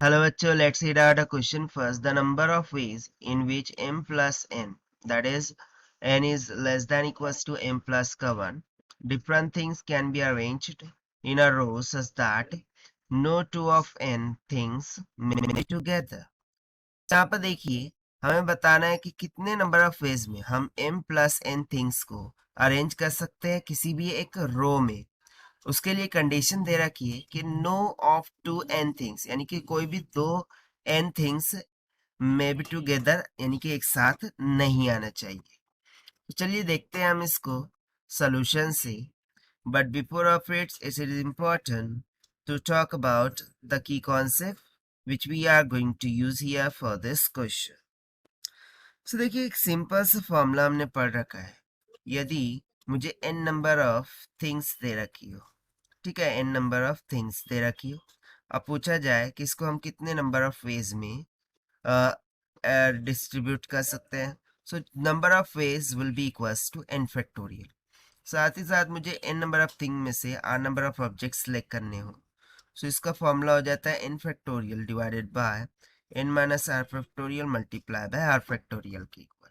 Hello bachcho, let's read out a question first. The number of ways in which m plus n, that is n is less than equals to m plus का 1, different things can be arranged in a row such that no two of n things may be together. यहाँ पर देखिए हमें बताना है कि कितने number of ways में हम m प्लस n थिंग्स को अरेंज कर सकते हैं किसी भी एक रो में। उसके लिए कंडीशन दे रखी है कि no of two n things, यानी कि कोई भी दो n things may be together, यानी कि एक साथ नहीं आना चाहिए। तो चलिए देखते हैं हम इसको सोल्यूशन से। But before of it is important to talk about the key concept which we are going to use here for this question. So देखिए एक सिंपल सा फॉर्मूला हमने पढ़ रखा है। यदि मुझे एन नंबर ऑफ थिंग्स दे रखी हो, ठीक है, एन नंबर ऑफ थिंग्स दे रखी हो, अब पूछा जाए कि इसको हम कितने नंबर ऑफ वेज में डिस्ट्रीब्यूट कर सकते हैं। So number of ways will be equals to n factorial. साथ ही साथ मुझे एन नंबर ऑफ थिंग में से r number of object select करने हो, सो इसका फॉर्मूला हो जाता है n factorial divided by n minus r factorial multiply by r factorial के इक्वल।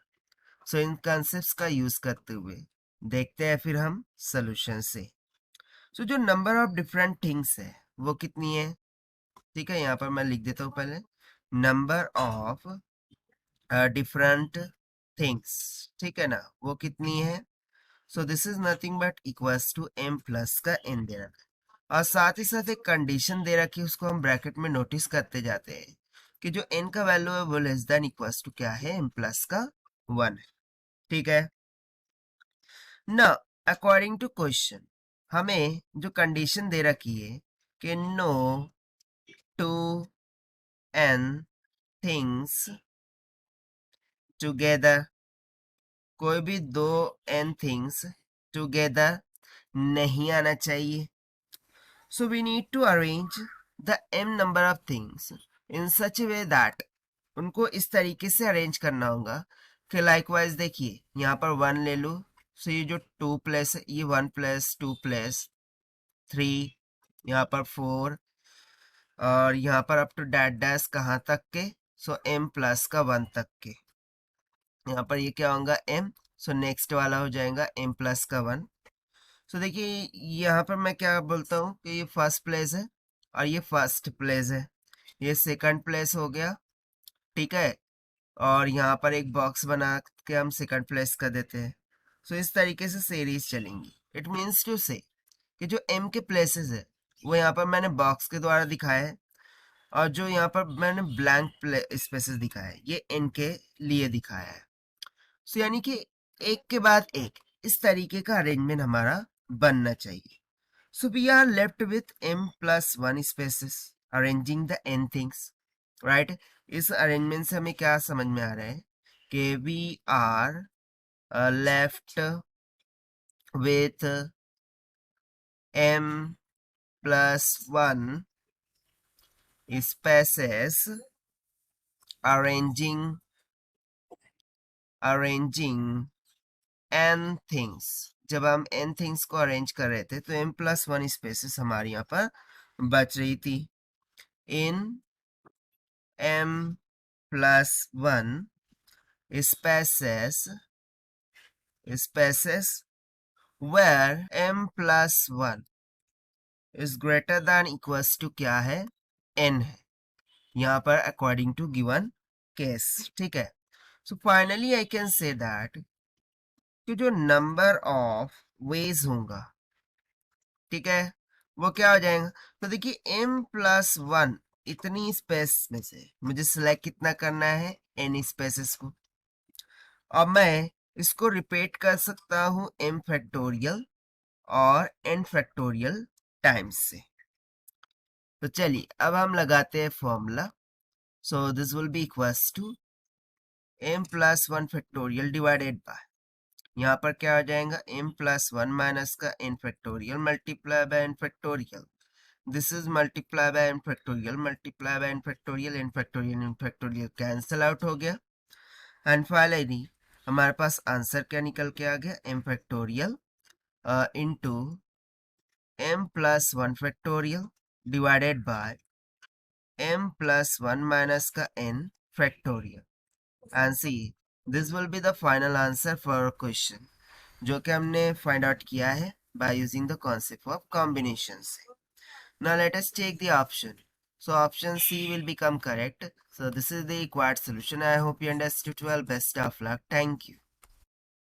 सो इन कॉन्सेप्ट्स का यूज करते हुए देखते हैं फिर हम सोल्यूशन से। सो जो नंबर ऑफ डिफरेंट थिंग्स है वो कितनी है, ठीक है, यहाँ पर मैं लिख देता हूँ पहले नंबर ऑफ डिफरेंट थिंग्स, ठीक है ना, वो कितनी है। So this is nothing but equals to m plus का n दे रखा है, और साथ ही साथ एक कंडीशन दे रखी है, उसको हम ब्रैकेट में नोटिस करते जाते हैं कि जो n का वैल्यू है वो लेस देन इक्वल्स टू क्या है, m प्लस का 1 है, ठीक है ना। अकॉर्डिंग टू क्वेश्चन हमें जो कंडीशन दे रखी है कि no two n things together, कोई भी दो n things together नहीं आना चाहिए। So we need to arrange the m number of things in such a way that, उनको इस तरीके से अरेंज करना होगा कि लाइकवाइज देखिए यहाँ पर 1 ले लो, सो ये जो 2 प्लस है ये 1 प्लस 2 प्लस 3, यहाँ पर 4, और यहाँ पर अप टू डैट डैश कहाँ तक के, सो m प्लस का 1 तक के। यहाँ पर ये क्या होगा m, सो नेक्स्ट वाला हो जाएगा m प्लस का 1। सो देखिए यहाँ पर मैं क्या बोलता हूँ कि ये फर्स्ट प्लेस है और ये फर्स्ट प्लेस है, ये सेकंड प्लेस हो गया, ठीक है, और यहाँ पर एक बॉक्स बना के हम सेकंड प्लेस कर देते हैं। सो इस तरीके से सीरीज चलेंगी। इट मीन्स टू से कि जो m के प्लेसेस है वो यहाँ पर मैंने बॉक्स के द्वारा दिखाया है, और जो यहाँ पर मैंने ब्लैंक स्पेसेस दिखाया है ये n के लिए दिखाया है। सो यानी कि एक के बाद एक इस तरीके का अरेंजमेंट हमारा बनना चाहिए। So we are left with m plus 1 spaces arranging the n things, right. इस अरेंजमेंट से हमें क्या समझ में आ रहा है कि we are left with m plus 1 spaces arranging n things. जब हम n थिंग्स को अरेंज कर रहे थे तो m प्लस 1 स्पेसेस हमारे यहाँ पर बच रही थी। In m plus 1 spaces where m plus 1 is greater than equals to क्या है, n है यहाँ पर अकॉर्डिंग टू गिवन केस, ठीक है। So finally I can say that कि जो नंबर ऑफ वेज होगा, ठीक है, वो क्या हो जाएगा। तो देखिए m प्लस 1 इतनी स्पेस में से मुझे सिलेक्ट कितना करना है, n स्पेसेस को, और मैं इसको रिपीट कर सकता हूँ m फैक्टोरियल और n फैक्टोरियल टाइम्स से। तो चलिए अब हम लगाते हैं formula. So this will be equals to m plus 1 factorial divided by, यहाँ पर क्या हो जाएगा, m प्लस 1 माइनस का n factorial multiply by n factorial, this is multiply by n factorial multiply by n factorial, n factorial cancel out हो गया, and finally हमारे पास answer क्या निकल के आ गया, m factorial into m plus 1 factorial divided bye m plus 1 minus का n factorial. And see, this will be the final answer for our question, जो कि हमने find out किया है by using the concept of combination से. Now let us take the option. So option C will become correct. So this is the required solution. I hope you understood well. Best of luck. Thank you.